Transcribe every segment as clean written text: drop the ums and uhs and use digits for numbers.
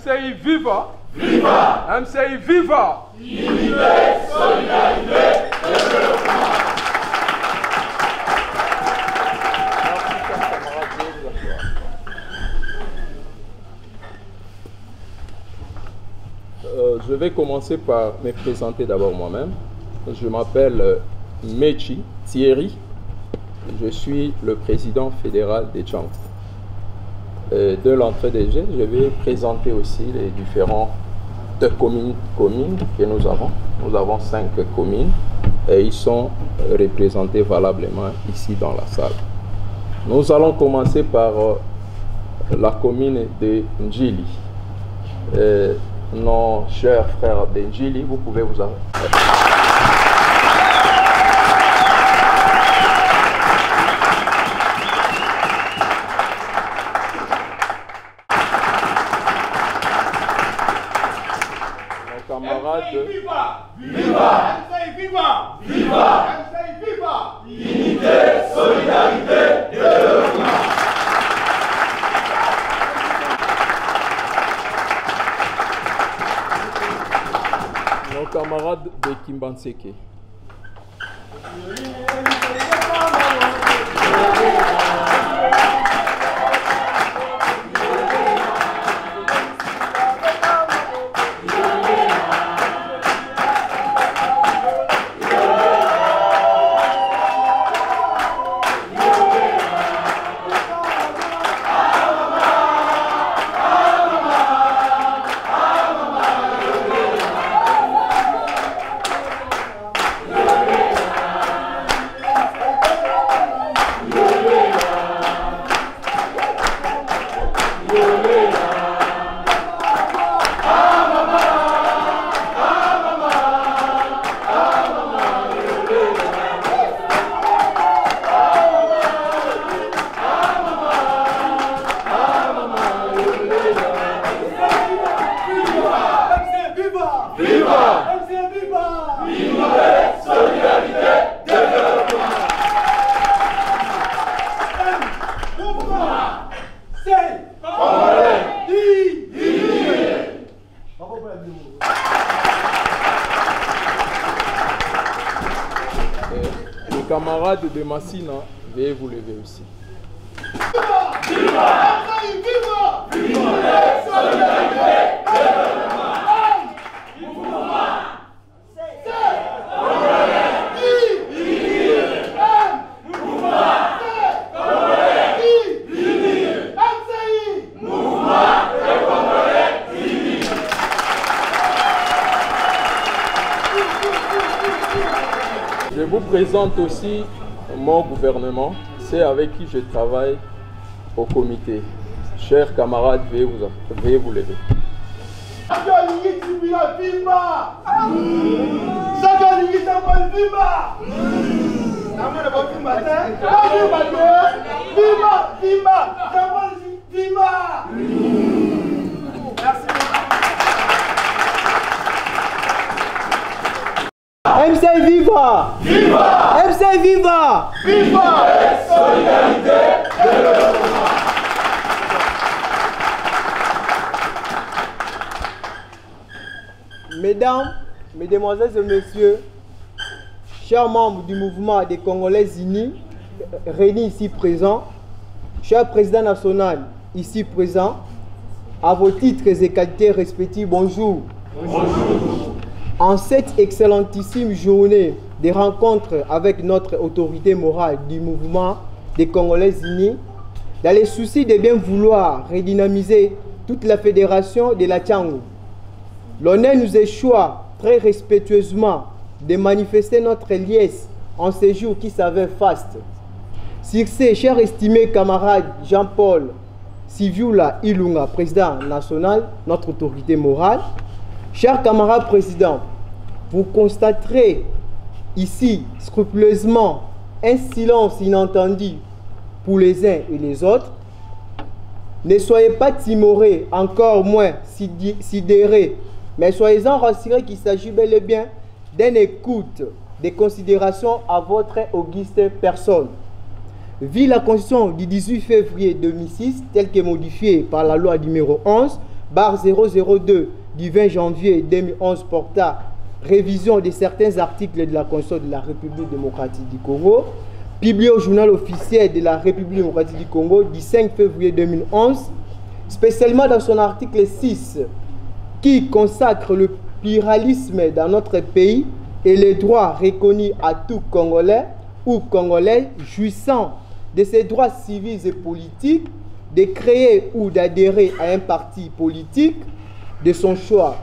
MCI viva! Viva! MCI viva! Unité, solidarité, développement! Je vais commencer par me présenter d'abord moi-même. Je m'appelle Mechi Thierry. Je suis le président fédéral des Tchangou. De l'entrée des jeux, je vais présenter aussi les différentes communes que nous avons. Nous avons 5 communes et ils sont représentés valablement ici dans la salle. Nous allons commencer par la commune de Ndjili. Nos chers frères de Ndjili, vous pouvez vous arrêter. Viva! Viva! Viva! Viva! Viva! Unité, solidarité, développement! Nos camarades de Kimbanseke. Les camarades de Massina, veuillez vous lever aussi. Viva! Viva! Viva! Solidarité, développement! Je vous présente aussi mon gouvernement, c'est avec qui je travaille au comité. Chers camarades, veuillez vous lever. MCI viva! Viva! MCI viva! Viva! Solidarité, développement! Mesdames, Mesdemoiselles et Messieurs, chers membres du mouvement des Congolais unis, réunis ici présents, cher président national ici présent, à vos titres et qualités respectifs, bonjour. Bonjour. En cette excellentissime journée de rencontres avec notre autorité morale du mouvement des Congolais unis, dans les soucis de bien vouloir redynamiser toute la fédération de la Tchangou, l'honneur nous échoit très respectueusement de manifester notre liesse en ce jour qui s'avère faste. Sur ce, cher estimé camarade Jean-Paul Sivioula Ilunga, président national, notre autorité morale, chers camarades présidents, vous constaterez ici scrupuleusement un silence inentendu pour les uns et les autres. Ne soyez pas timorés, encore moins sidérés, mais soyez-en rassurés qu'il s'agit bel et bien d'une écoute, des considérations à votre auguste personne. Vu la Constitution du 18 février 2006, telle que modifiée par la loi numéro 11, 2011/002 du 20 janvier 2011 porta révision de certains articles de la Constitution de la République démocratique du Congo, publié au journal officiel de la République démocratique du Congo du 5 février 2011, spécialement dans son article 6, qui consacre le pluralisme dans notre pays et les droits reconnus à tout Congolais ou Congolais jouissant de ses droits civils et politiques, de créer ou d'adhérer à un parti politique de son choix.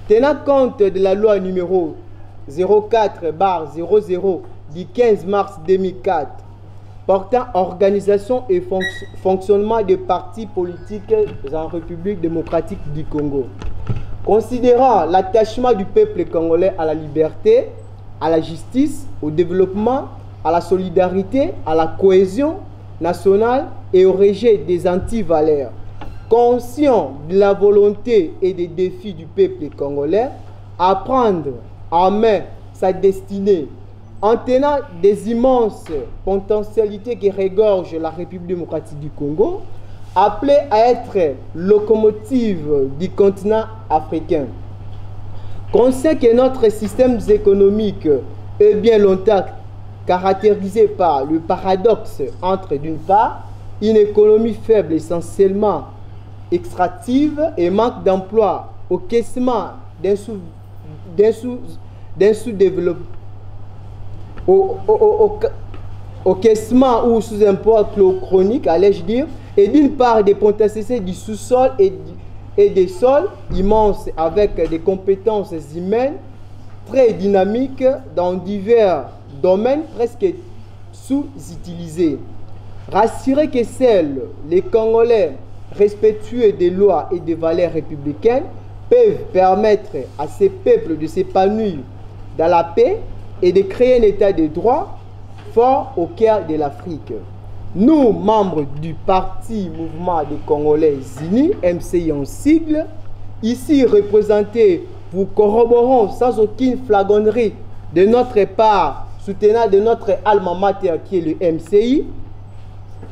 Tenant compte de la loi numéro 04/00 du 15 mars 2004 portant organisation et fonctionnement des partis politiques en République démocratique du Congo. Considérant l'attachement du peuple congolais à la liberté, à la justice, au développement, à la solidarité, à la cohésion nationale et au rejet des antivaleurs, conscient de la volonté et des défis du peuple congolais à prendre en main sa destinée, en tenant des immenses potentialités qui regorgent la République démocratique du Congo, appelée à être locomotive du continent africain. Conscient que notre système économique est bien longtemps caractérisé par le paradoxe entre, d'une part, une économie faible essentiellement extractive et manque d'emploi au caissement d'un sous-développement, au caissement ou sous-emploi chronique, allais-je dire, et d'une part des potentialités du sous-sol et des sols immenses avec des compétences humaines très dynamiques dans divers domaines presque sous-utilisés. Rassurer que seuls les Congolais respectueux des lois et des valeurs républicaines peuvent permettre à ces peuples de s'épanouir dans la paix et de créer un état de droit fort au cœur de l'Afrique. Nous, membres du Parti Mouvement des Congolais Unis, MCI en sigle, ici représentés, vous corroborons sans aucune flagornerie de notre part, soutenant de notre alma mater qui est le MCI,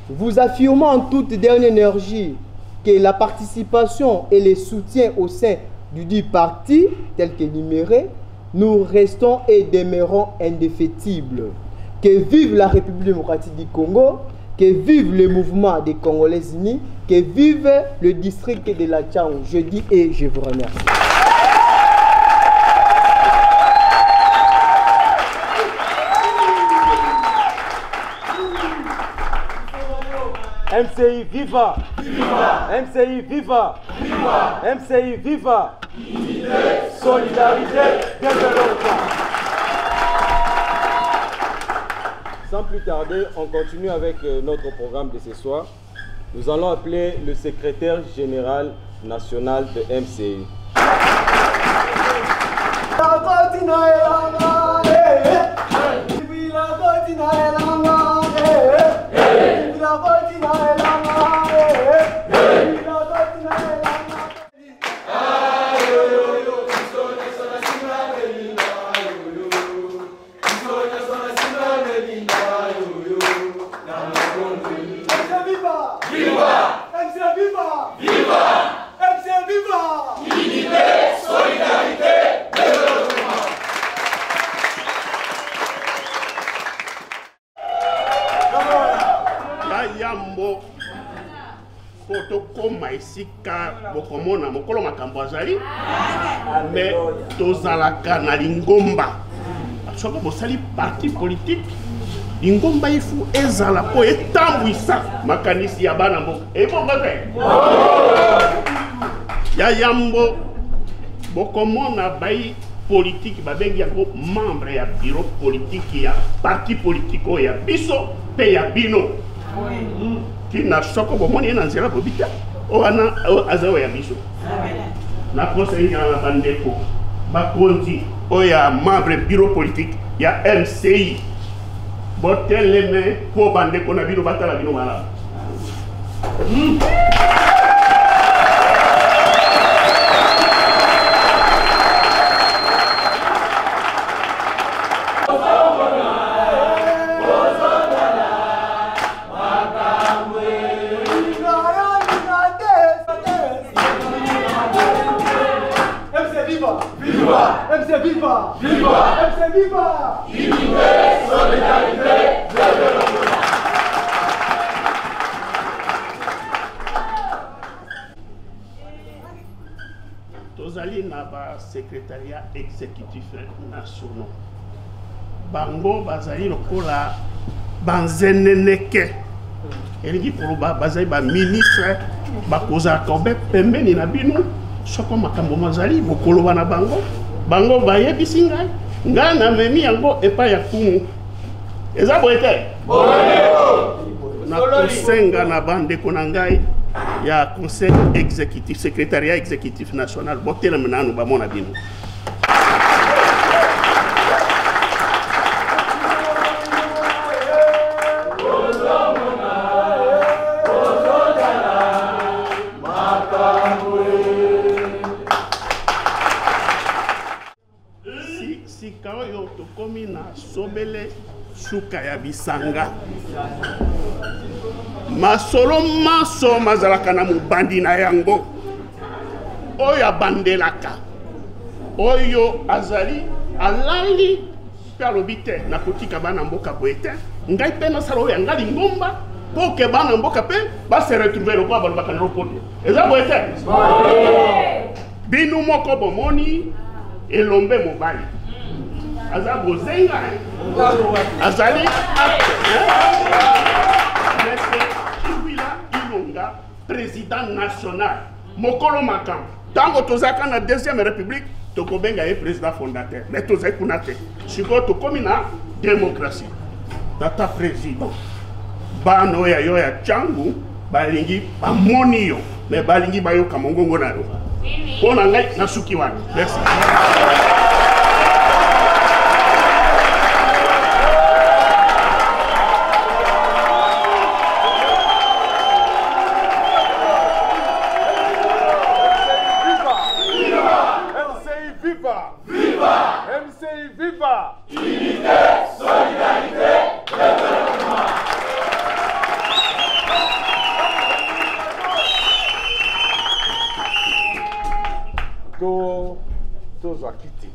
vous affirmons en toute dernière énergie que la participation et le soutien au sein du dit parti, tel qu'énuméré, nous restons et demeurons indéfectibles. Que vive la République démocratique du Congo, que vive le mouvement des Congolais unis, que vive le district de la Tchao. Je dis et je vous remercie. MCI viva! Viva! MCI viva! Viva! MCI viva! Unité, solidarité, développement. Sans plus tarder, on continue avec notre programme de ce soir. Nous allons appeler le secrétaire général national de MCI. Esika bokomona mokolo makambo azali mais tozalaka na lingomba soki bosali parti politique lingomba ifu ezala po etambwisa makanisi ya bana mboka ebonga te ya yambo bokomona bai politique babengi yango membre ya bureau politique ya parti politique oyo ya biso pe ya bino tina soko bomoni ena nzela bobita oana azawa ya biso na conseil ya bandeko bakonzi oya membre bureau politique ya MCI boteleme po bandeko na bino batala bino mala Viva! MC Viva! Viva! MC Viva! Unité, solidarité, développement! Tozali na ba secrétariat exécutif national. Bango bazali lokola banzeneneke. Elingi koloba bazali ba ministre bakoza kobe pembeni na bino soko makambo mazali bokoloba na bango. Bango bayebisi ngai. Nga na memi yango epa ya kumu. Eza boete? Na kosenga na bandeko na ngai ya conseil exécutif, secrétariat exécutif national, botela menanu ba mona bino. Si kaoyo tokomi na sobele suka ya bisanga. Masolo maso mazalaka na mubandi na yango oyo abandelaka oyo azali alali alobi te na kotika bana mboka boye te ngai mpe nasala oyo angali ngomba mpo ke bana mboka mpe base retrouve lokola balobaka na lopoto eza boye te bino moko bomoni elombe mobali aza bozenga azali président national mokolo makam tango tozaka na deuxième république tokobenga ye président fondateur mais tozali kuna te sikoyo tokomi na démocratie tata président bana oyo yo ya cangu balingi bamoni yo mais balingi bayoka mongongo na yo mpo na ngai nasuki wana merci. Viva! Viva! MCI Viva! Unité, solidarité, développement! Tous à quitter.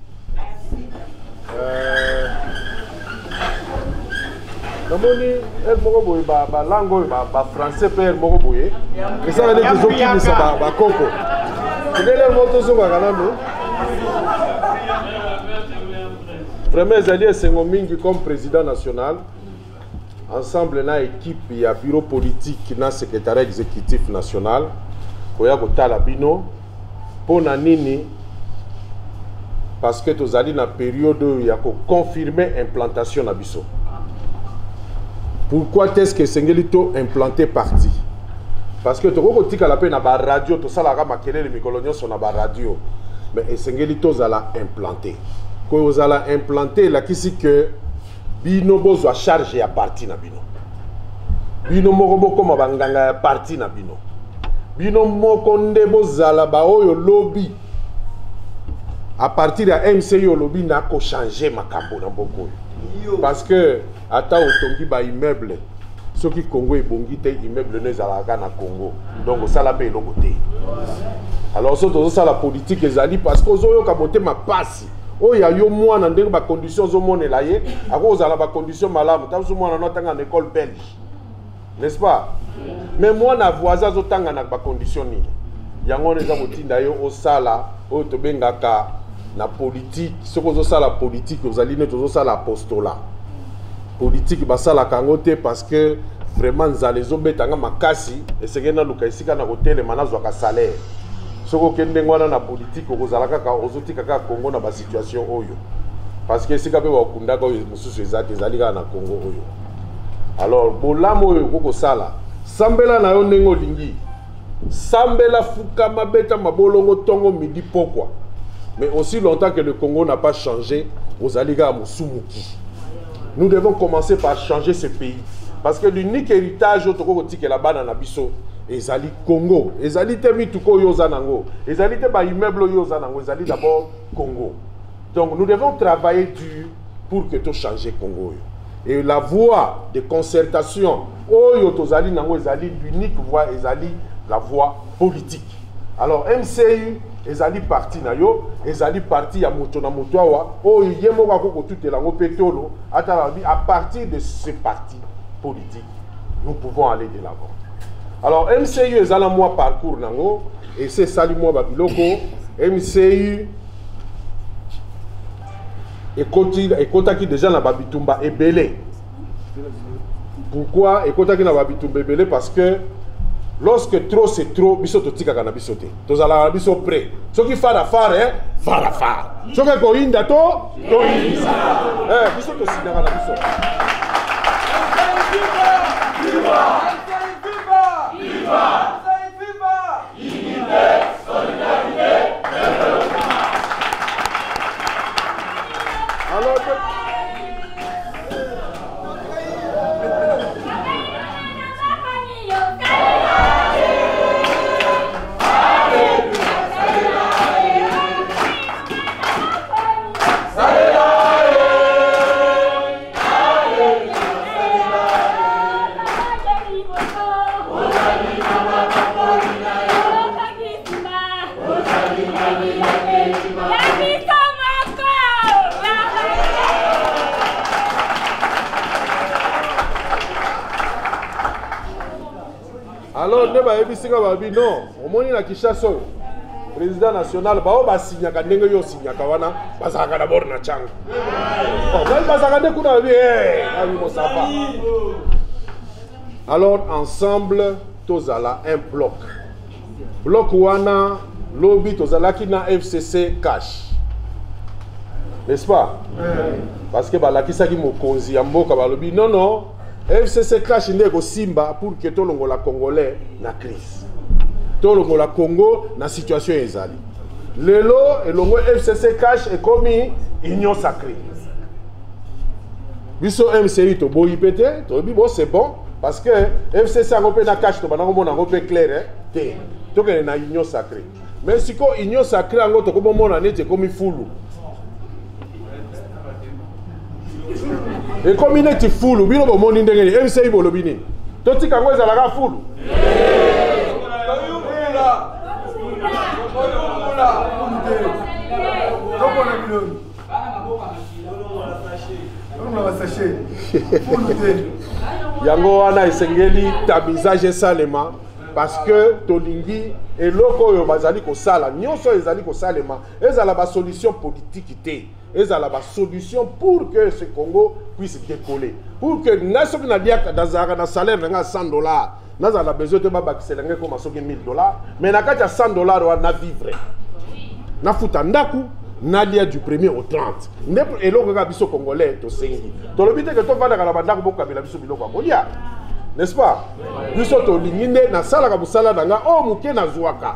Namoni el moko boye ba langue ba français pe el moko boye. Et ça veut dire que zokini sa ba koko. Ndele moto zo ba kanando. Vraiment, Zali Sengo Mingi comme président national, ensemble na équipe, il y a bureau politique, na secrétariat exécutif national, koya kotala bino, pour nini, parce que tu as na période où il y a confirmer implantation na biso. Pourquoi est-ce que Sengelito implanté parti? Parce que tu as la peine na ba radio, tu as la makele les mikolonios sont na ba radio, mais Sengelito zala implanté. Quand vous allez implanter la qui que bino bozo charge à parti na bino bino moko comme banganga parti na bino bino moko nde bozala ba oyo lobby à partir de MCI lobby na ko changer makambo na mboko parce que ata otongi ba immeuble ceux qui Congo ebongi te immeuble ne zalaka na Congo donc ça la paye le côté alors surtout ça la politique ezali parce que ozoyo ka bote ma passe. Oh, il y a eu moins dans des conditions au monde là, à cause de la condition malade, tant que moi on en école belge, n'est-ce pas? Mais moi na voisin au temps na condition ni, il y a on les amoutis d'ailleurs au sala, au tobengaka na politique, ce qu'on a la politique, aux alliés tous ça l'apostolat, politique basa la kangote parce que vraiment nous allons obéir makasi et c'est que na lukaisika na hôtel manazo ka salaire. Soko kende ngwana na politique okozalaka ka ozotika ka Congo na ba situation oyo parce que sika pe bakunda ko mususu ezaki ezalika na Congo oyo alors bolamo oyo koko sala sambela na yo ndengo lingi sambela fuka mabeta mabolongo tongo midi pokwa mais aussi longtemps que le Congo n'a pas changé ozalika musumuki nous devons commencer par changer ce pays parce que l'unique héritage otoko tika la bana na biso ezali Congo, ezali te mituko yoza nango, ezali te ba immeuble yoza nango, ezali d'abord Congo. Donc nous devons travailler dur pour que tout change Congo. Et la voie de concertation, oyo tozali nango ezali l'unique voie, ezali la voie politique. Alors MCU ezali parti na yo, ezali parti ya moto na moto awa, o yemo ka ko tout elango petolo, à partir de ce parti politique, nous pouvons aller de l'avant. Alors MCU ezala moi parcours nango et c'est sali moi babiloko, MCU ekotaki déjà na babitumba ebele. Pourquoi ekotaki na babitumba ebele? Parce que lorsque trop c'est trop, biso totika kana biso te. Tozala biso prêt. Ce qui fara fara, fara fara. Ce qui ko inda to inda. Biso to sina kana biso. Viva! Viva! Viva! Unité, solidarité, développement. Alors alors, ne va ebisinga babi non. Omoni na Kinshasa, président national, bao ba signa ka ndenge yo signa ka wana, bazaka d'abord na changa. Oh, bazaka de kuna bi abi mo safa. Alors ensemble, tozala un bloc. Bloc wana lobby tozala ki na FCC cash. N'est-ce pas? Parce que balakisa ki mokonzi ya mboka balobi non non. FCC cash ndeko simba pour que tout le monde congolais na crise. Tout le monde Congo na situation ezali. Lelo et longo FCC cash est comme union sacrée. Biso MCI to boyi pété, to bi bon c'est bon parce que FCC a ngopé na cash to banango mona ngopé clair té. To que na union sacrée. Mais si ko union sacrée ngo to ko mona nete comme fulu. Et comme il est fou, il y a un monde qui est fou. Tout ce qui est fou. Yango wana esengeli tamisage salema parce que tolingi et loko yo bazali ko sala nyonso ezali ko salema ezala ba solution politique té. Ezala ba solution pour que ce Congo puisse décoller. Pour que naso na dia dans un salaire de $100, nous avons besoin de bakiselenge comme $1,000, mais na kati ya $100 wana vivre. Na futa ndaku na dia du 1er au 30. Ndep eloko ka biso congolais to sengi. To lobite que to vanda kana bandako boka bila biso biloko akolia. N'est-ce pas? Biso to linginde na sala ka busala danga o muke na zuaka.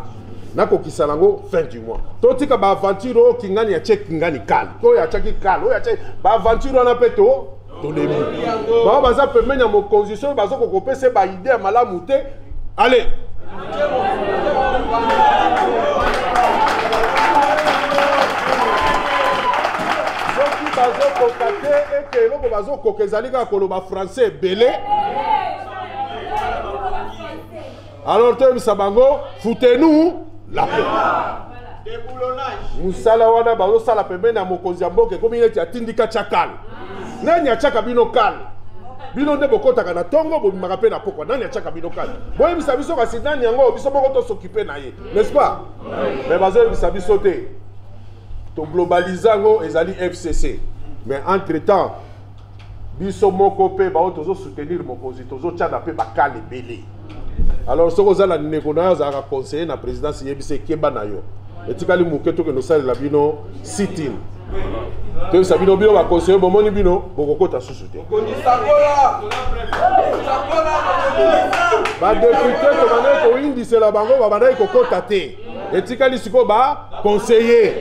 Nako kisalango fin du mois. Totika ba aventure kingani ya check kingani kal. To ya chaki kal, o ya check ba aventure na peto to lebu. Ba baza pemenya mo constitution bazo ko kopese ba idée malamu te. Allez. Soki bazo kokate et que loko bazo kokezalika koloba français belé. Alors toi Sabango, foutez-nous la paix. Musala wana bazo sala pembeni na mokonzi ya mboka comme il est tindika chakal. Nani achaka bino kal. Bino nde bokota kana tongo bo makape na poko nani achaka bino kal. Boye bisabiso kasi nani yango biso boko to s'occuper na ye. N'est-ce pas? Mais bazo bisabiso te. To globalizango ezali FCC. Mais entre-temps biso moko pe ba tozo soutenir mokonzi tozo tchana pe bakal ebele. Alors, ce que vous avez conseillé na présidence yebise keba na yo. Etikali muketo ke no sala la bino sit-in. Que sabino bino ba conseiller bomoni bino bokokota susu te. Ba député to mané ko indi c'est la bango ba bana kokota te. Etikali siko ba conseiller.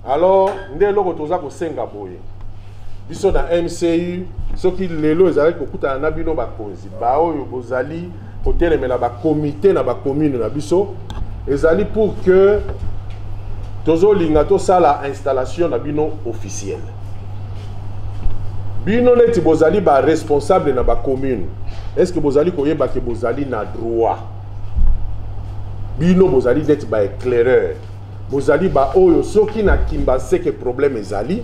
Alors, ndelo toza ko senga boye. Biso na MCU soki lelo ezali kokuta na bino bakonzi ba oyo bozali kotelemela ba comité na ba commune na biso ezali pour que tozo linga to sala installation na bino officielle bino neti bozali ba responsable na ba commune est-ce que bozali koyeba que bozali na droit bino bozali d'être ba éclaireur bozali ba oyo soki na kimba c'est que problème ezali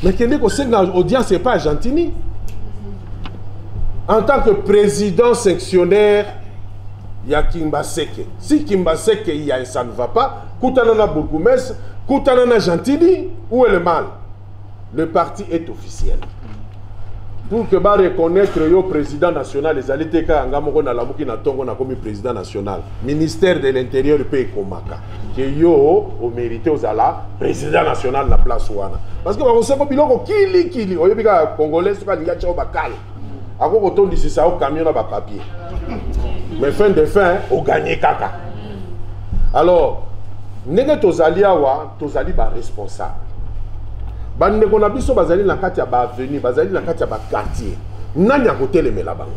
mais kende ko senga audience c'est pas Gentini en tant que président sectionnaire ya Kimba Seke. Si Kimba Seke ça ne va pas, Koutana na Bourgoumès, Koutana na Gentini, où est le mal? Le parti est officiel. Pour que ba reconnaître le président national, les aliteka angamoko na lamuki na tongo na comme président national, ministère de l'intérieur paye komaka. Que yo au mérité aux ala président national la place wana. Parce que on sait ko biloko kili, oyebika congolais soka linga tcho bakal. Ako koton disi ça au camion na ba papier. Mais fin de fin, on gagne kaka. Alors, nenge tozali awa, tozali ba responsable. Bande ko na biso bazali na kati ya ba avenue, bazali na kati ya ba quartier. Nani akotelemela bango?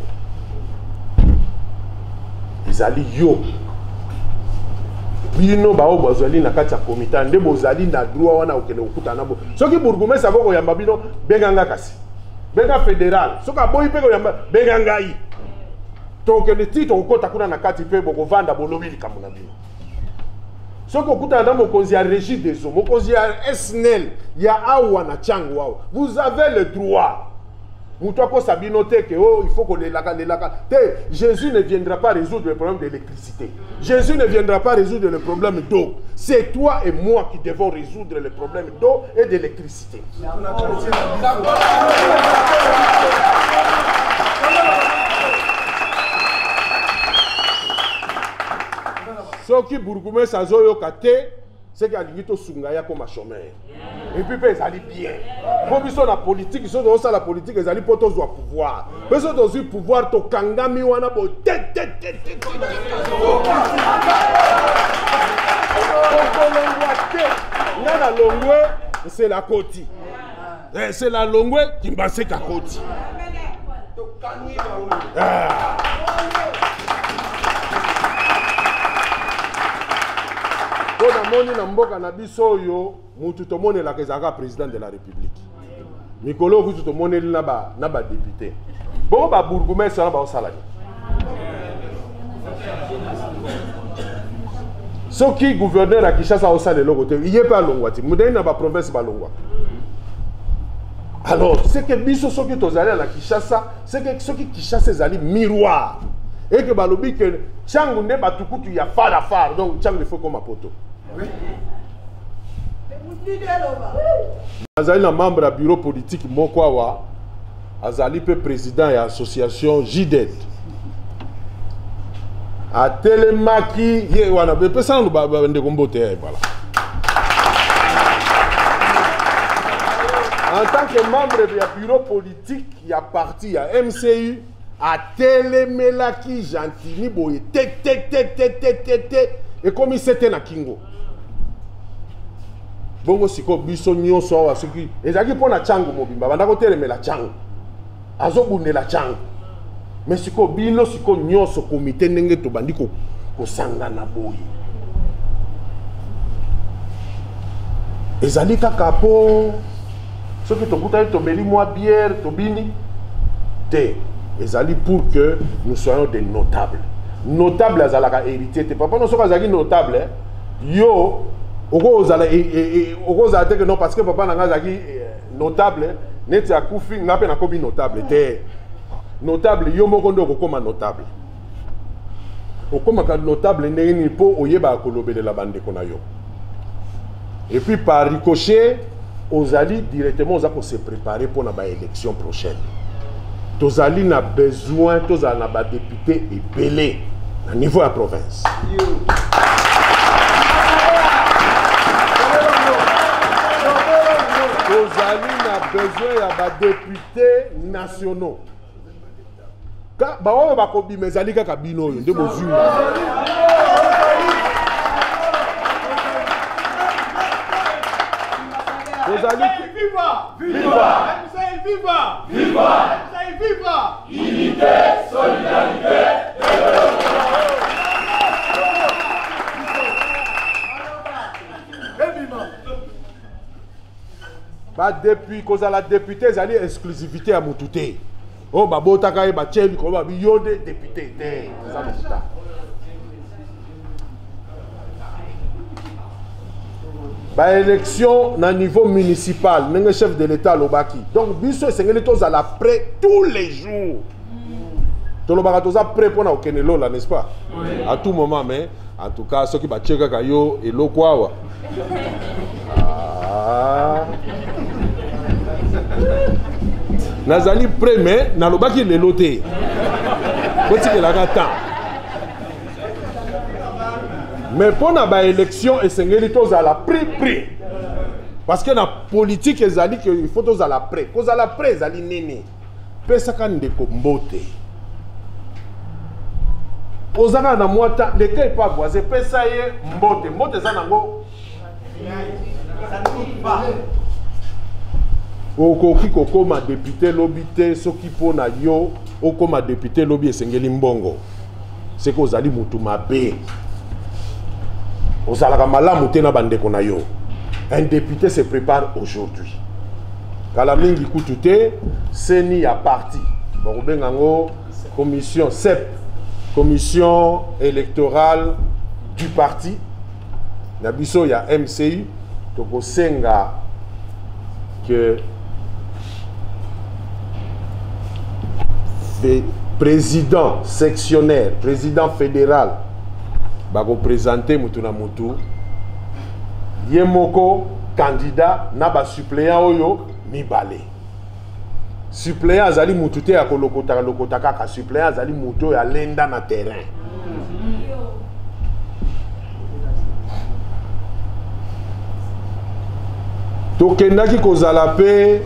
Ezali yo. Bino ba o bazali na kati ya komita, nde bozali na droit wana okende okuta na bo. Soki bourgmestre aboko yamba bino benganga kasi. Benga fédéral, soka boyi pe ko yamba benganga yi. Donc le titre au côté kuna na kati pe boko vanda bolobi likambo na bino. Soko kuta na mokonzi ya régie des eaux, mokonzi ya SNEL, ya awa na changu wao. Vous avez le droit. Mouto ko sabinote que oh il faut qu'on les laka. Jésus ne viendra pas résoudre le problème de l'électricité. Jésus ne viendra pas résoudre le problème d'eau. C'est toi et moi qui devons résoudre le problème d'eau et d'électricité. Ce qui bourgmestre azoyo kate, c'est qu'il y a des sungaya comme chômeur. Et puis ils allaient bien. Pour ils sont la politique, ils sont dans la politique, ils allaient pour tous au pouvoir. Ils sont dans le pouvoir, to kangami wana bo c'est la côte. C'est la longue qui m'a fait la côte. Quand on a na mboka na biso yo, mutu to mone la kezaka président de la République. Mikolo mutu to mone na ba député. Bon ba bourgmestre na ba osala. Soki gouverneur a Kinshasa osala le côté, il y a pas longwati. Mudai na ba province ba longwa. Alors, c'est que biso soki tozali na Kinshasa, c'est que soki Kinshasa zali miroir. Et que balobi que changu ne batukutu ya far donc changu il faut comme poto. Oui. Azali na membre du bureau politique Mokwawa, azali pe président de l'association JDED. A Telemaki, ye wana be pesa no ba ndeko mbote voilà. En tant que membre du bureau politique, il y a parti, il y a MCU, à Télémelaki, Gentini, boye, et comme il s'était na Kingo. Bongo siko biso nyonso awa soki ezaki pona changu mobimba banda ko telemela changu azobunde la changu mais siko bino siko nyonso komite ndenge to bandiko ko sangana boye ezali kaka po soki to kuta to beli moi bière to bini te ezali pour que nous soyons des notables. Notables azalaka héritier te papa non soka azaki notable yo oko ozala que non parce que papa nanga azaki notable neti akufi ngape na kobi notable te notable yo moko ndo kokoma notable okoma ka notable ndenge ni po oyeba kolobelela bandeko na yo et puis par ricochet ozali directement oza ko se préparer pour na ba élection prochaine. Tozali na besoin, tozali na ba député épelé à niveau de la province. Tozali na besoin ya ba députés nationaux. Ka ba oyo ba ko bimezali kaka bino yo nde bozuma. Tozali viva! Viva! Viva! Viva! Viva! Unité, solidarité, bah depuis cause à la députée, ils allaient exclusivité à Moutouté. Oh, babota kaye ba tcheli ko ba yode député te. Ça me dit. Ba élection na niveau municipal, n'engue chef de l'État lobaki. Donc biso sengeli toza la prêt tous les jours. To lobaka toza prêt pour na okenelo là, n'est-ce pas? Oui. À tout moment, mais en tout cas ceux qui ba tcheka kayo et lokwawa. Ah. Nazali prêt mais na lobaki le loté. Koti ke la gata. Mais pour la élection, il à la prix. Parce que dans la politique, il faut tous à la prix. Cause à la prix, ils allaient néné. Pesakan de kombote. Ozana na mwata, les cas pas boisé. Pesaye mbote. Mbote zanango. Okoki koko ma député lobité, soki po na yo, oko ma député lobby esengeli mbongo. C'est que ozali mutu mabe. Un député se prépare aujourd'hui. Kalamingi Koutouté, Seni a parti. Commission CEP, commission électorale du parti. Nabiso ya MCI, Toko Senga que président sectionnaire, président fédéral. Bako présenter mutuna mutu yemoko candidat na ba suppléant oyo mibale suppléant azali mutu te akolokota kaka suppléant azali mutu ya lenda na terrain tokendaki kozala pe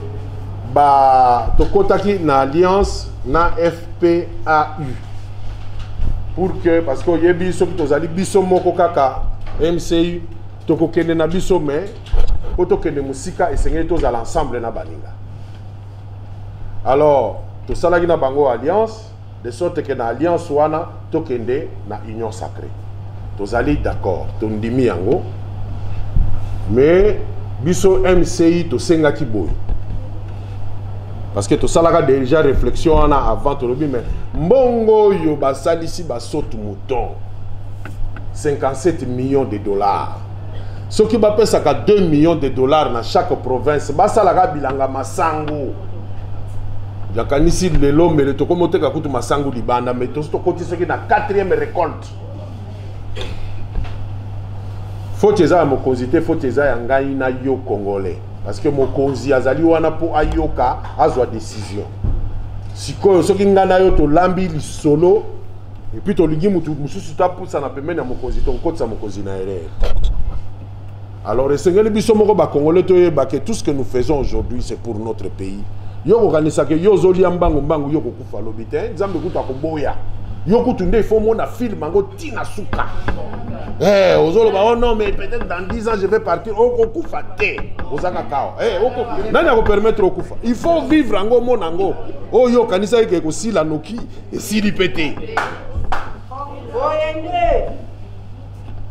ba tokotaki na alliance na FPAU pour que, parce que y a biso qui tozali biso moko kaka MCI toko kende na biso mais poto kende musika et sengeli toza l'ensemble na baninga. Alors to salaki na bango alliance de sorte que na alliance wana to kende na union sacrée. Tozali d'accord, to ndimi yango mais biso MCI to sengaki boy. Parce que tout ça là déjà réflexion avant tout le mais mbongo yo basalisi basotu mouton 57 millions de dollars. Ce qui va payer ça 2 millions de dollars dans chaque province. Basalaga bilanga masango. Yakanisi lelo mais le toko mote ka kutu masango libanda mais to côté ce qui na 4e récolte. Faut que ça mo konzité faut que ça ngai na yo congolais. Parce que mon konzi azali wana po ayoka azwa décision. Sikoyo soki ngana yo to lambi li solo et puis to ligi mutu mususu ta pousa na pemene ya mokonzi to kotsa mokonzi na erreur. Alors esengeli biso moko ba congolais to yeba que tout ce que nous faisons aujourd'hui c'est pour notre pays. Yo organisa que yo zoli mbango mbango yo kokufa lobite nzambe kuta ko boya. Yo kutunde il faut mona film mango tina suka. Eh, oh non, mais peut-être dans 10 ans je vais partir. Oh, kufa te. Ozaka kao. Eh, oko. Nani a permettre au kufa. Il faut vivre en mon ango. Oh yo kanisa ike ko si la noki et si ripété.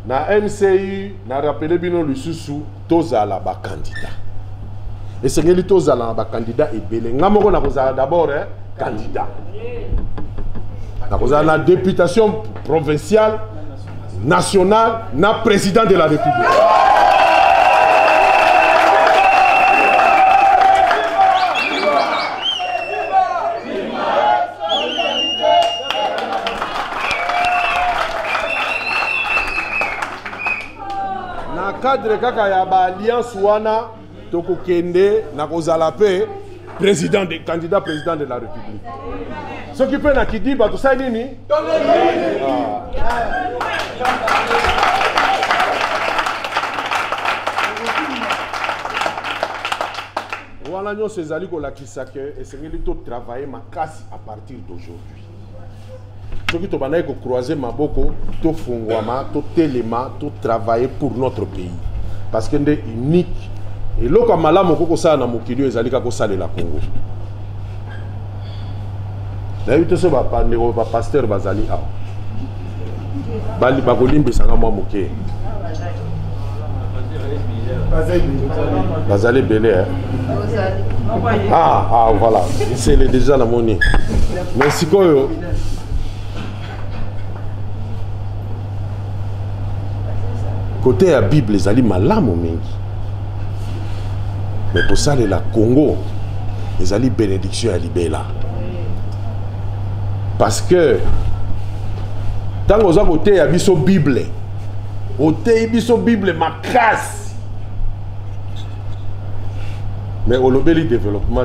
Na MCI na rappelé bino lisusu tozala ba candidat. Et sengeli tozala ba candidat ebele. Ngamoko na kozala d'abord candidat. Na kozala la députation provinciale national, na président de la République. Na cadre kaka ya ba alliance wana toko kende na kozala pe président de candidat président de la République. Ce qui peut na kidi ba to sa nini? Voilà, nous ces alliés la qui s'accueillent et c'est que tout travailler ma casse à partir d'aujourd'hui. Ce qui te banait que croiser ma boko, tout fungwama, tout téléma, tout travailler pour notre pays parce que c'est unique et là comme là mon coco ça na mokili les alliés kako sale la Congo. D'ailleurs tout ça va pas ne va pasteur bazali a. Bali bakolimbe sanga moi moké. Bazali belé, hein. Ah, voilà. C'est déjà la monnaie. Mais si quoi, côté la Bible, les alliés malam au mingi. Mais pour ça, la Congo, les alliés bénédiction à Libéla. Parce que, tant que vous avez côté la Bible, côté la Bible, ma casse. Mais au lobby développement,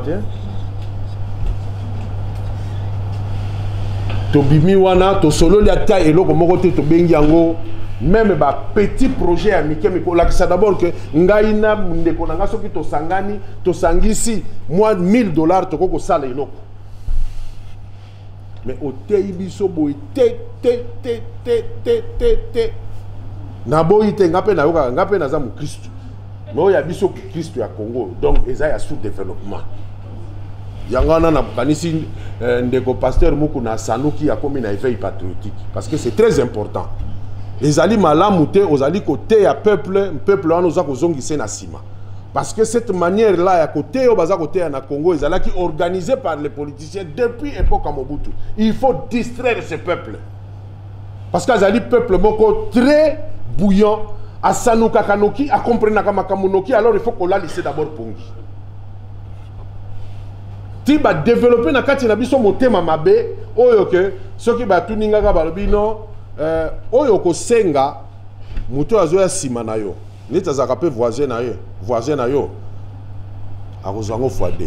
to bimi wana to solo la ta et loko moko te to bengi yango même ba petit projet à Mickey mais la ça d'abord que ngaina ndeko nanga soki to sangani to sangisi moi $1000 to ko sala eloko mais au tei biso boy te na boy te ngape na yoka ngape na za mu Christ mais ya biso Christ ya Congo donc eza ya sous-développement yangana na kanisi ndeko pasteur muku na sanuki ya komi na éveil patriotique parce que c'est très important les ali malamute aux ali côté ya peuple wana oza kozongisa na sima parce que cette manière là ya côté au baza côté na Congo ils allaient qui organisé par les politiciens depuis époque à Mobutu il faut distraire ce peuple parce que azali peuple moko très bouillant à sanuka kanoki à comprendre kama kamunoki alors il faut qu'on la laisser d'abord pongi si ba développer na kati na biso motema mabe oyo ke soki ba tuninga ka balobino oyo ko senga muto azoya sima na yo nita za kapé voisin na yo akozango fois2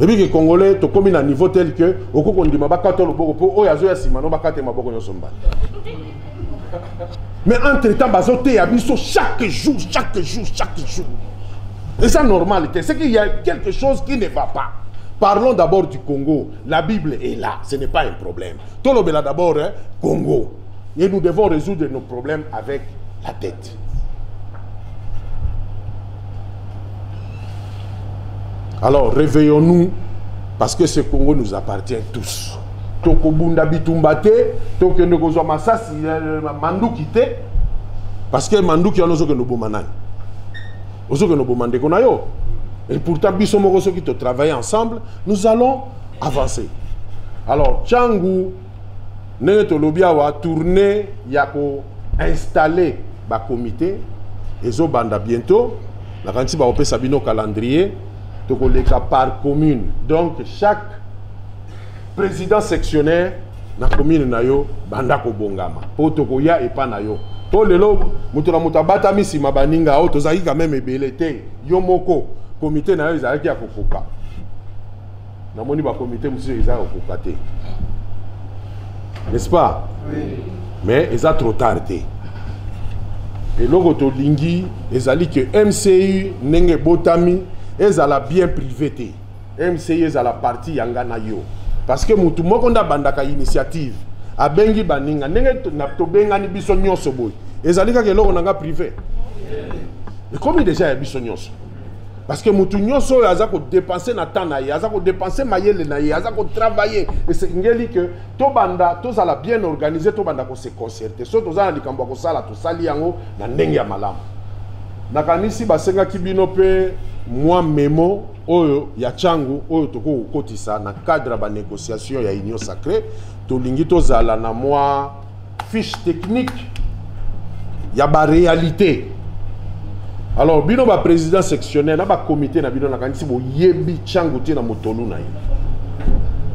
et puis que congolais to komi na niveau tel que okoko ndima bakato loboko po oyo azoya sima no bakate maboko nyonso mbala mais entre temps bazote ya biso chaque jour et ça normalité, c'est qu'il y a quelque chose qui ne va pas. Parlons d'abord du Congo. La Bible est là, ce n'est pas un problème. Tolobela d'abord, hein, Congo. Et nous devons résoudre nos problèmes avec la tête. Alors, réveillons-nous, parce que ce Congo nous appartient tous. Tokobunda bitumbate, tokende kozwa masasi manduki te, parce que manduki yanozo ke nobo manani. Et pourtant, qui te travaillent ensemble, nous allons avancer. Alors, Tchangou, Nenetolobiawa, tourner, yako installer le comité, et zo banda bientôt, la ranti va opérer Sabino calendrier, toko leka par commune. Donc, chaque président sectionnaire, na commune na yo, banda ko bongama. Po toko ya et pas na yo. To lelo mutula mutabata misi mabaninga o tozaki quand même ebelete yo moko comité na yo ezalaki ya kokoka na moni ba comité musu ezaka kokoka te n'est-ce pas oui. Mais eza trop tard te et logo to lingi ezali que MCI nenge botami ezala bien privé te MCI ezala parti yanga na yo parce que mutu moko nda bandaka initiative abengi baninga ndenge to bengani biso nyonso boy ezalika ke loko nanga privé et comme déjà ya biso nyonso parce que mutu nyonso aza ko dépenser na temps na ye aza ko dépenser mayele na ye aza ko travailler et c'est ngeli que to banda to sala bien organisé to banda ko se concerter so to za na likambo ko sala to sali yango na ndenge ya malamu nakanisi basenga kibino pe moi memo oyo ya changu oyo toko kotisa na cadre ba négociation ya union sacrée to lingi to zala na moi fiche technique ya ba réalité alors bino ba président sectionnaire na ba comité na bino na kanisi bo yebi changu ti na motolu na ye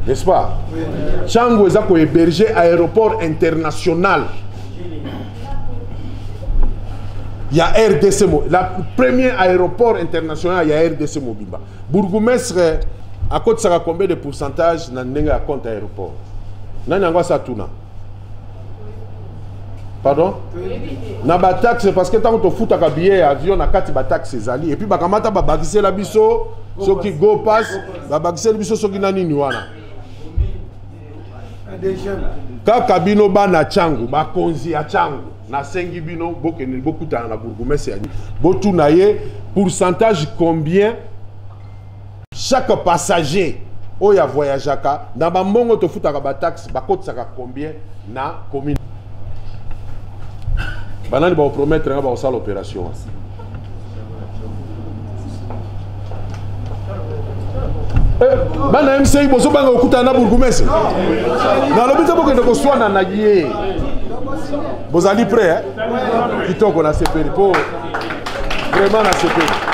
n'est-ce pas oui. Changu eza ko héberger aéroport international il y a RDC la premier aéroport international il y a RDC Mobimba bourgmestre à côté ça combien de pourcentage na ndenga compte aéroport nani angwa sa tuna pardon na ba taxe parce que tant que to futa ka billet avion na kati ba taxe ezali et puis ba kamata ba bakise la biso soki go pass ba bakise la biso soki nani ni wana kaka bino bana changu ba konzi ya changu na sengi bino bokene bokuta na bourgmestre botu na ye pourcentage combien chaque passager oya voyageaka na ba mbongo to futa ka ba taxe ba kotsaka combien na commune banani ba promettre nga ba osala opération bana MCI bozo banga okuta na bourgmestre na lobita boko de koswana na ye bozali prêt kitoko na sepeli po vraiment na sepeli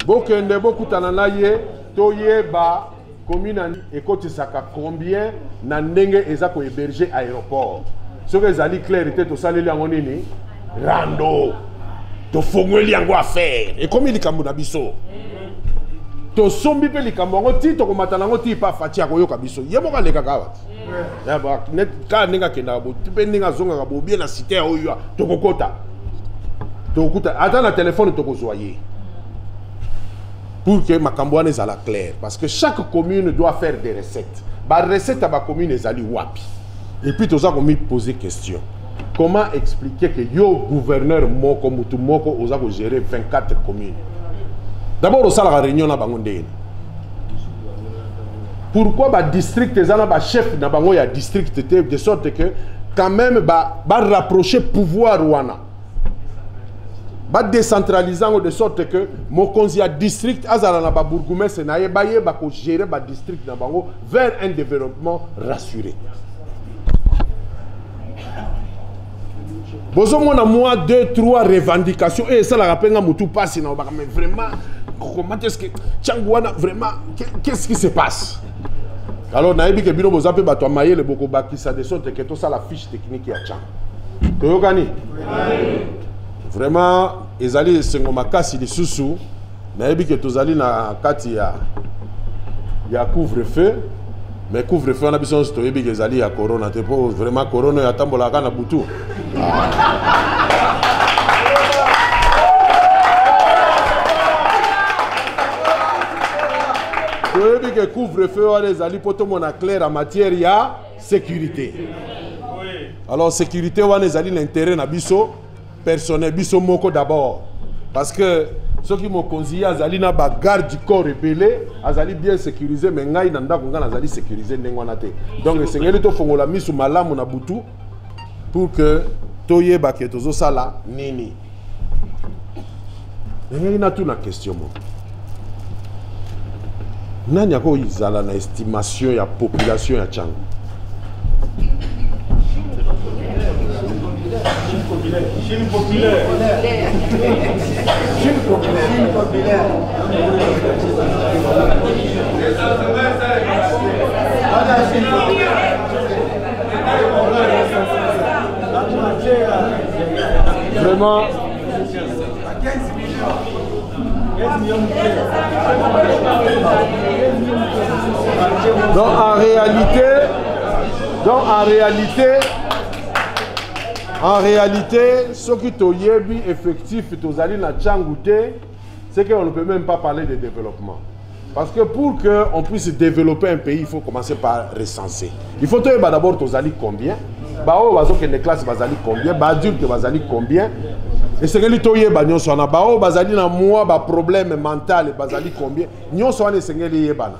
bokende bokutana na ye toyeba commune ekotisaka combien na ndenge eza ko héberger aéroport soki ezali clair te tosaleli yango nini rando tofongoli yango affaire ekomi likambo na biso tosombi mpe likambo yango ti tokomata nango ti pa fati akoyoka biso ye moko alekaka awa kala ndenge akendaka bo mpe ndenge azongaka bobie na cité oyo tokokota tokokuta ata na telefone tokozwa ye pour que makambo wana ezala clair parce que chaque commune doit faire des recettes ba recette à ba commune ezali wapi et puis toza komi poser question comment expliquer que yo gouverneur moko mutu moko oza ko gérer 24 communes d'abord au sala réunion na bango ndeni pourquoi ba district ezana ba chef na bango ya district de sorte que quand même ba rapprocher pouvoir wana ba décentralisant de sorte que mokonzi ya district azala na ba bourgmestre na ye ba ko gérer ba district na bango vers un développement rassuré. Bozo mona moi 2 3 revendications et ça la rappelle mutu passe na ba mais vraiment comment est-ce que Tchangwana vraiment qu'est-ce qui se passe? Alors na yebi ke bino boza pe bato maye le boko bakisa de sorte que tout ça la fiche technique ya Tchang. Toyokani? Vraiment, ezali sengo makasi lisusu na yebi ke tozali na kati ya couvre-feu mais couvre-feu na biso to yebi ke ezali ya corona te po vraiment corona ya tambola kana butu to yebi ke couvre-feu wala ezali poto mona clair en matière ya sécurité. Alors sécurité wana ezali l'intérêt na biso personnel biso moko d'abord parce que ceux qui m'ont conseillé azali na ba garde du corps rebellé azali bien sécurisé mais ngai na ndako ngana azali sécurisé ndengwana te donc sengeli to fongola misu malamu na butu pour que toyeba ke tozo sala nini ngai na tuna question mo nani ako izala na estimation ya population ya Tchang Chine populaire. Chine populaire. Vraiment. Donc en réalité, ce qui est effectif, c'est qu'on ne peut même pas parler de développement. Parce que pour qu'on puisse développer un pays, il faut commencer par recenser. Il faut d'abord combien, les classes combien, adultes combien, et c'est que les toye banyo sona bao bazali na moi ba problème mental bazali combien nyon sona sengeli yebana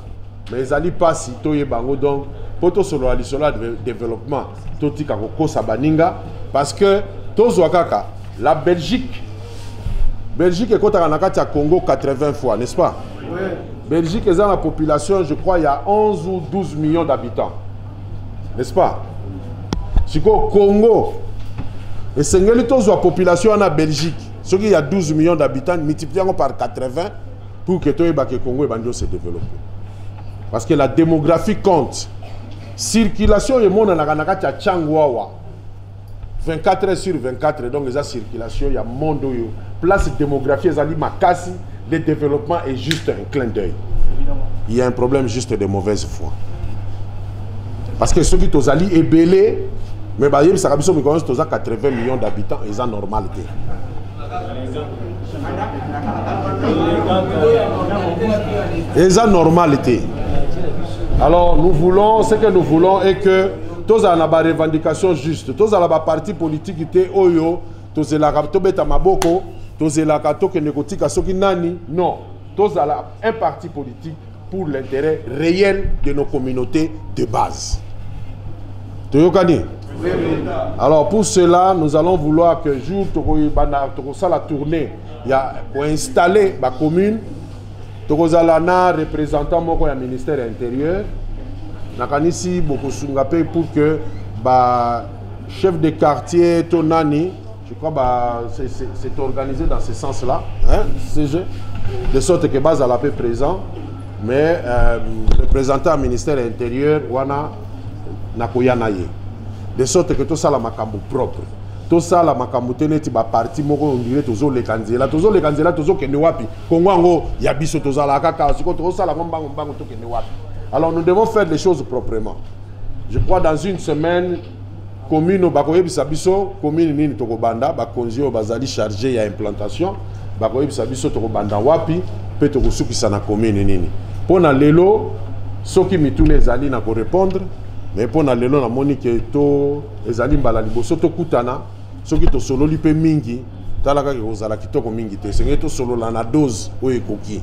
mais ezali pas si toye bango donc poto solo alisola développement totika ko sa baninga parce que tozwa kaka la Belgique est kotaka na kati ya Congo 80 fois n'est-ce pas? Oui. Belgique est dans la population je crois il y a 11 ou 12 millions d'habitants n'est-ce pas? Siko Congo et c'est la population en Belgique. Ce qui y a 12 millions d'habitants, multiplions par 80 pour que le Congo se développe. Parce que la démographie compte. Circulation et monde en Tchangwawa. 24 heures sur 24, donc la circulation, il y a monde. Place démographie, le développement est juste un clin d'œil. Il y a un problème juste de mauvaise foi. Parce que ceux qui sont allés est belé. Mais bah, ça a 80 millions d'habitants et ça normalité. Et ça normalité. Alors nous voulons, ce que nous voulons est que tous à la revendication juste, tous à la parti politique était oyo, tous à la beta maboko, tous à la que négotique à soki nani, non, tous à un parti politique pour l'intérêt réel de nos communautés de base. Toyokani. Alors pour cela, nous allons vouloir que jour ça la tournée, il y a pour installer la commune, Tokozalana représentant mon ministère intérieur, nakanisi beaucoup sungapé pour que chef de quartier Tonani, je crois c'est organisé dans ce sens-là, hein, de sorte que base à la paix présent, mais représentant au ministère intérieur wana nakoyanaye. De sorte que tout ça la makambo propre. Tout ça la makambo teneti ba parti moko on dirait tozo le kanzela tozo kende wapi. Kongo ya biso toza la kaka siko tozo sala mbango to kende wapi. Alors nous devons faire les choses proprement. Je crois dans une semaine commune bakoyebisa biso commune nini tokobanda ba konzi o bazali chargé ya implantation bakoyebisa biso tokobanda wapi pe tokosukisa na commune nini. Pona lelo soki mitune ezali na ko répondre. Mais pour lelo na moni ke to ezali mbala liboso to kutana soki to solo lipe mingi talaka ke ozala kitoko mingi te senge to solo la na dose o ekoki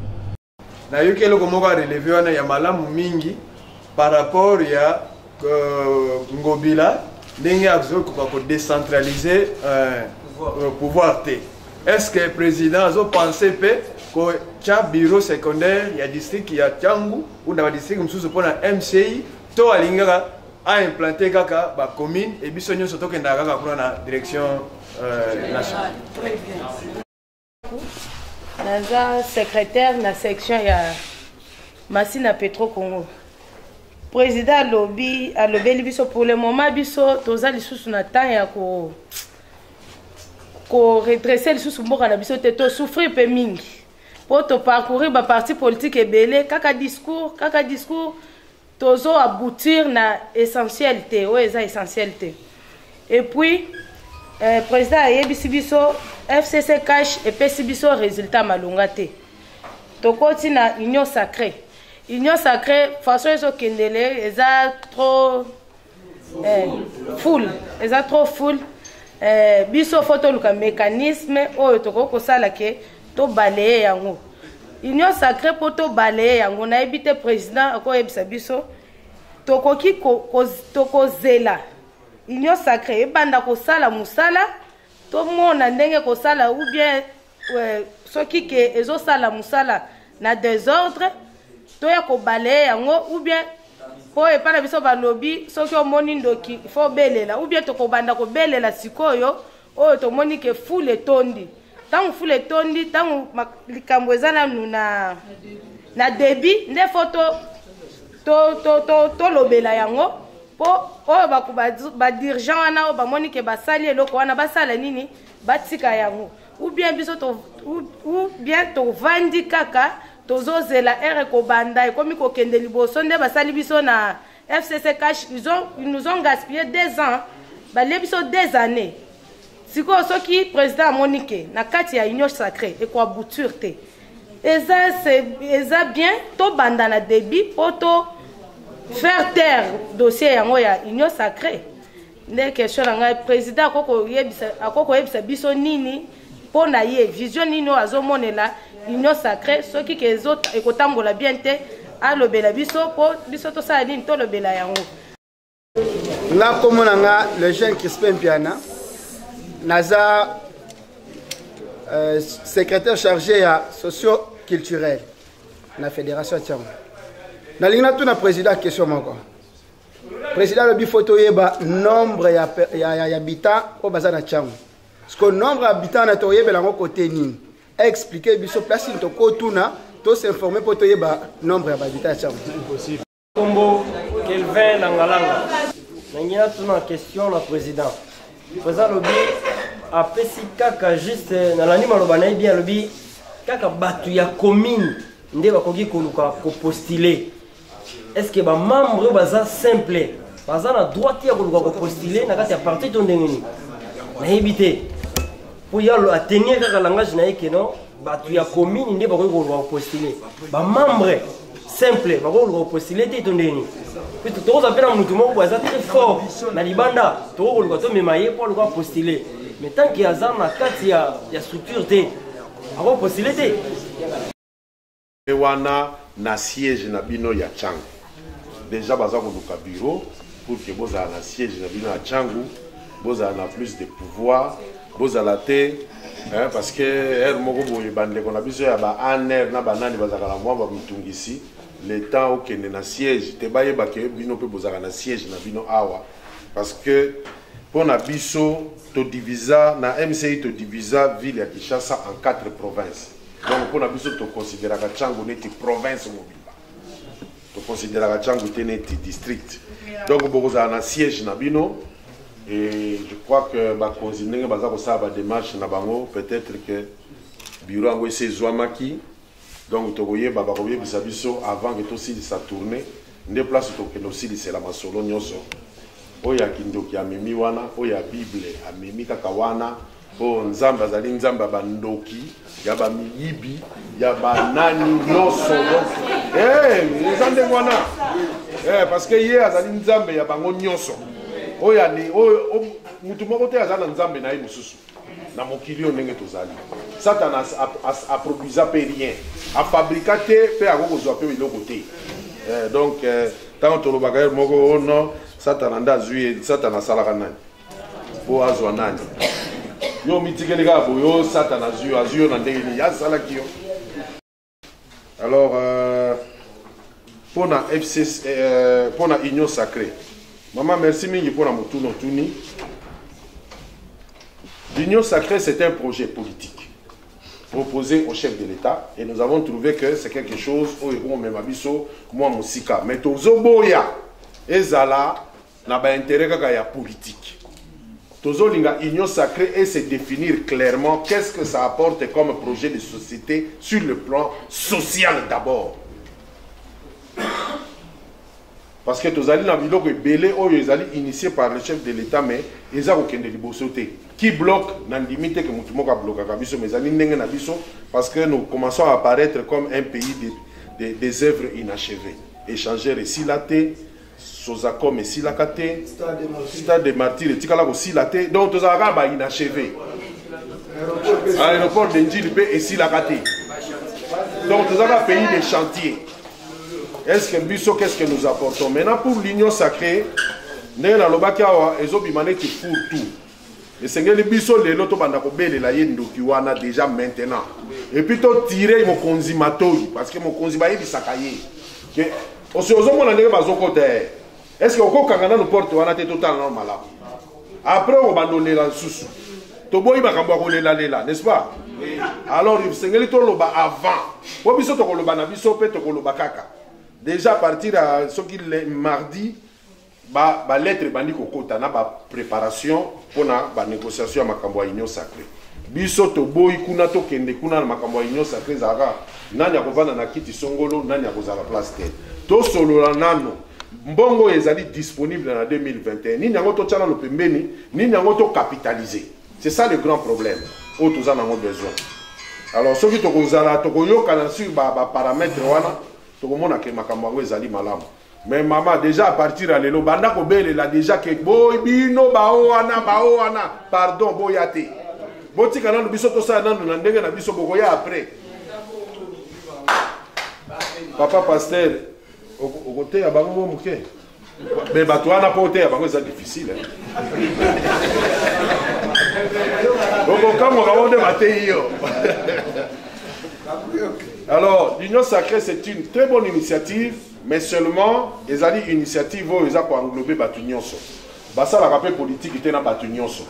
na yoke loko moko relevé wana ya malamu mingi par rapport ya ngobila ndenge azo ko décentraliser pouvoir te. Est-ce que le président a pensé pe ko cha bureau secondaire ya district ya Tchangu ou na district msusu pona MCI to alingaka a implanté kaka ba commune et biso nyonso to kenda kaka kuna na direction nationale. Naza secrétaire na section ya Masina Petro Congo. Président alobi biso pour le moment biso toza lisusu na temps ya ko redresser lisusu mboka na biso te to souffrir pe mingi. Pour to parcourir ba parti politique ebele kaka discours tozo aboutir na essentialité ou eza essentialité. Et puis président ayebisi biso FCC cash et pesi biso résultat malunga te. Tokoti na union sacrée façon ezo kendele eza trop full biso photo luka mécanisme oyo toko sala ke to balayer yango. Union sacrée pour to balayer yango na ebite président ako ebisa biso tokoki tokozela union sacrée ebanda ko sala musala to mona ndenge ko sala ou bien soki ke ezo sala musala na désordre to ya ko balayer yango ou bien po epana biso balobi soki omoni ndoki fo belela ou bien to ko banda ko belela sikoyo oyo to moni ke fule tondi. Tant que les tondi, tant que les cambouezana na débit, les photos to lobela yango po oyo ba dirigeant wana o ba monique ba sali eloko wana ba sala nini ba tika yango ou bien biso to ou bien to vandi kaka tozo zela ere ko banda komi ko kende liboso nde ba sali biso na FCC cash ils nous ont gaspillé 2 ans ba le biso 2 années. Siko soki président Monique na kati ya union sacrée et quoi bouture te eza bien to banda na débit pour to faire taire dossier yango ya union sacrée ne question nga président akoko yebisa biso nini pona ye vision nini azomonela union sacrée soki ke ezota ekotambola bien te alobela biso po biso to sala nini to lobela yango nga komona nga le jeune Crispin Piana Naza secrétaire chargé à socio-culturel na fédération Tchangu. Na lingna tout na président question moko. Président le bifoto yeba nombre ya habitants au bazar na Tchangu. Parce que nombre habitants na to yeba la côté nini. Expliquer biso place to ko tuna to s'informer pour to yeba nombre ya habitants Tchangu. Impossible. Combo Kelvin Nangalanga. Nangina tout na question la président. Président Lobi a pesi kaka juste na lani maloba na bien Lobi kaka batu ya commune nde bakoki koluka ko postuler. Est-ce que ba membre baza simple baza na droit ya koluka ko postuler na kati ya parti to ndengeni na éviter pour y aller atteindre kaka langage na ekeno batu ya commune nde bakoki koluka ko postuler ba membre simple bakoki koluka ko postuler te to ndengeni. Puis tout le monde a mutu moko baza très fort na libanda to koluka to memaye pour le postuler. Mais tant qu'il y a na kati ya structure te avant postuler te wana na siège na bino ya Tchangu déjà baza koluka bureau pour que vous ayez un siège à Tchangou, vous ayez plus de pouvoir, vous ayez la tête, parce que on a besoin d'un air, ici, le temps où il y a un siège, tu peux un siège parce que pour la biso, tu divises, na MCI tu divises ville à Kinshasa en 4 provinces. Donc pour la biso, tu considères que Tchangou est une province mobile. Tu considères que Tchangou est un district. Donc vous avez un siège na bino. Et je crois que démarche peut-être que bureau c'est Zouamaki. Donc tu voyez avant que tout ça tourne, des places que aussi c'est la masolo nyoso. Oya kindoki amemi wana, oya Bible amemi kakawana, o nzamba zali nzamba bandoki, ya ba miyibi, ya ba nani nyoso. Nzambe wana. Parce que hier azali nzambe ya bango nyoso. Oya ni mutu moko te azana nzambe na ye mususu na mokili ndenge tozali Satan a produisa pe rien a fabrica te pe akokozwa pe biloko te donc tant tolobaka ye moko non Satan anda azwi Satan asalaka nani po azwa nani yo mitikeli kaka boyo Satan azwi yo na ndenge nini asalaki yo. Alors pour la FCC pour la Union Sacrée. Maman, merci mingi pour la Moutuno Tuni. L'Union Sacrée, c'est un projet politique proposé au chef de l'État et nous avons trouvé que c'est quelque chose où même abisso, moi, Moussika. Mais Tozo Boya, Ezala, n'a pas intérêt qu'à la politique. Tozo Linga, Union Sacrée, et c'est définir clairement qu'est-ce que ça apporte comme projet de société sur le plan social d'abord. Parce que tous les gens qui sont initiés par le chef de l'État, mais ils ont aucun libosoté. Qui bloque, n'a limité que nous bloquons, mais parce que nous commençons à apparaître comme un pays des œuvres inachevées. Échanger ici la thé, Sozacom ici la thé, Stade des Martyrs et Tikala aussi la thé, donc tous les gens sont inachevés. L'aéroport d'Indjilipé ici la thé. Donc tous les gens pays des chantiers. Est-ce que Bisso, qu'est-ce que nous apportons? Maintenant, pour l'Union Sacrée, nous avons tout. Et c'est que les Bisso, les lotos, déjà maintenant. Et puis, tu tirer mon consumateur, parce que mon consumateur est sakaye. Est-ce que vous avez une porte totalement malade? Après, on va donner la sous. N'est-ce pas? Alors, c'est que les avant. Bisso, déjà à partir de ce qu'il est mardi, la lettre bandi kokota na ba préparation pour la négociation à makambo ya Union Sacrée. Biso to boy kuna to kende kuna na makambo ya Union Sacrée zaka nani akovana na kiti songolo nani akozala place te. To solo la nano mbongo ezali disponible en 2021. Ni nyango to tchala no pembeni, ni nyango to capitaliser. C'est ça le grand problème. O to za nango besoin. Alors ce qui to kozala to koyoka na sur ba paramètres wana mais maman, déjà à partir de l'élo, là déjà que boy bino baoana pardon boyate. Boti kana no biso to sa nando na ndenge na biso bokoya après. Papa pasteur, au côté ya bango muke. Mais batwana pote ya bango c'est difficile. Donc comme on va on débattre yo. Alors, l'Union Sacrée, c'est une très bonne initiative, mais seulement, les alliés initiatives, ils ont englobé Batunyonso. Ça, la rappel politique était dans Batunyonso.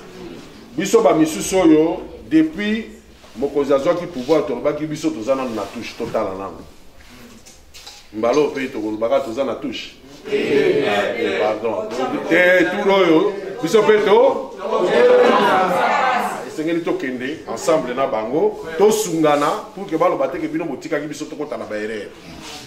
Biso Bamisu Soyo, depuis Mokozazo qui pouvoir tomber, qui biso tous en a touche totale en langue. Mbalo pays to Golbaga tous en a touche. Pardon. Tout l'oyo, biso peto. Ensemble na bango to sungana pour que balo bateke bino botika ki biso to kota na baere.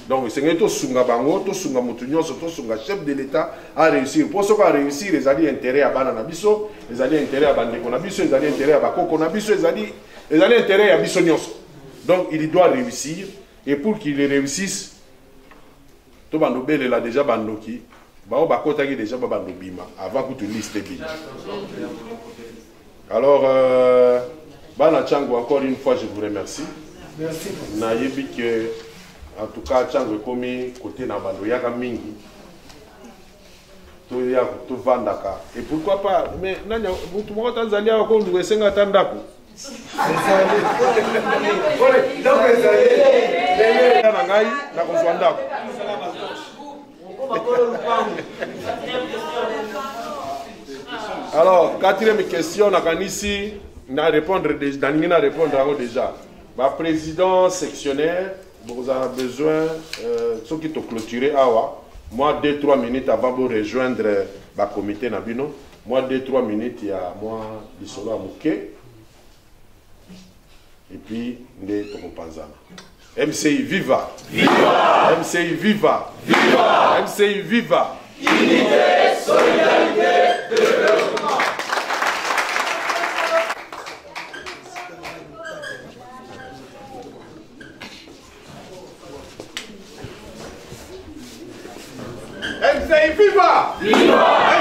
Donc c'est to sunga bango to sunga mutunyo to sunga chef de l'État a réussir pour ce qu'on a réussir les alliés intérêt à bana na biso, les alliés intérêt à bande na biso, les alliés intérêt à bakoko na biso, les alliés intérêt à biso nyonso. Donc il doit réussir et pour qu'il réussisse to bando bele là déjà bandoki ba o bakota ki déjà ba bando bima avant que tu liste bien. Alors, Bana Tchangou, encore une fois, je vous remercie. Merci. Naïbi que, en tout cas, Tchangou est commis côté Nabando Yaka Mingi. tu vandaka. Et pourquoi pas? Mais nanya mutu moko Tanzania ko ndu esenga tandako. Alors, quatrième question, ici, na répondre déjà. Ma président sectionnaire, vous avez besoin, ceux qui ont clôturé awa, moi 2-3 minutes avant de rejoindre le comité Nabino, moi 2-3 minutes, il y a moi, du solo à Mouké, et puis, les Tokopanzana. MCI viva! Viva! MCI viva! Viva! MCI viva! Unité, solidarité, développement! MCI viva! Viva!